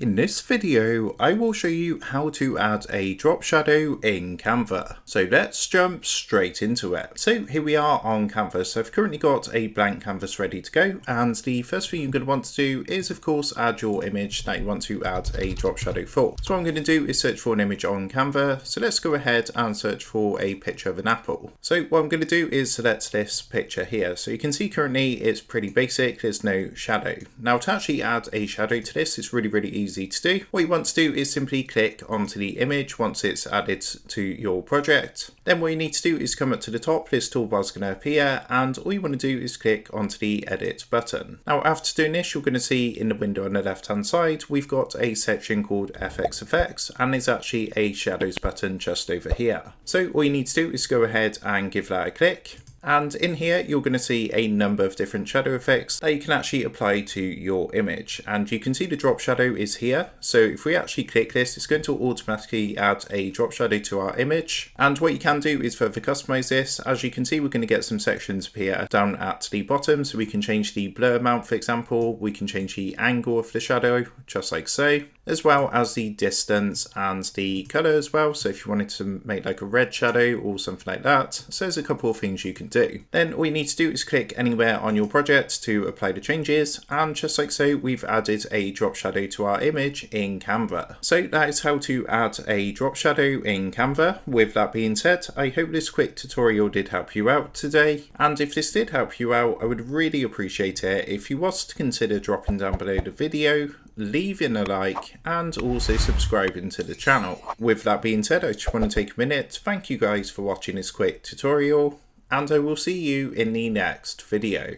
In this video, I will show you how to add a drop shadow in Canva. So let's jump straight into it. So here we are on Canva. So I've currently got a blank canvas ready to go. And the first thing you're going to want to do is, of course, add your image that you want to add a drop shadow for. So what I'm going to do is search for an image on Canva. So let's go ahead and search for a picture of an apple. So what I'm going to do is select this picture here. So you can see currently it's pretty basic. There's no shadow. Now to actually add a shadow to this, it's really easy to do. What you want to do is simply click onto the image once it's added to your project. Then what you need to do is come up to the top, this toolbar is going to appear, and all you want to do is click onto the edit button. Now after doing this, you're going to see in the window on the left hand side, we've got a section called FX Effects, and there's actually a shadows button just over here. So all you need to do is go ahead and give that a click. And in here, you're going to see a number of different shadow effects that you can actually apply to your image. And you can see the drop shadow is here. So if we actually click this, it's going to automatically add a drop shadow to our image. And what you can do is further customize this. As you can see, we're going to get some sections appear down at the bottom. So we can change the blur amount, for example. We can change the angle of the shadow, just like so, as well as the distance and the color as well. So if you wanted to make like a red shadow or something like that. So there's a couple of things you can do. Then all you need to do is click anywhere on your project to apply the changes, and just like so, we've added a drop shadow to our image in Canva. So that is how to add a drop shadow in Canva. With that being said, I hope this quick tutorial did help you out today, and if this did help you out, I would really appreciate it if you was to consider dropping down below the video, leaving a like, and also subscribing to the channel. With that being said, I just want to take a minute to thank you guys for watching this quick tutorial, and I will see you in the next video.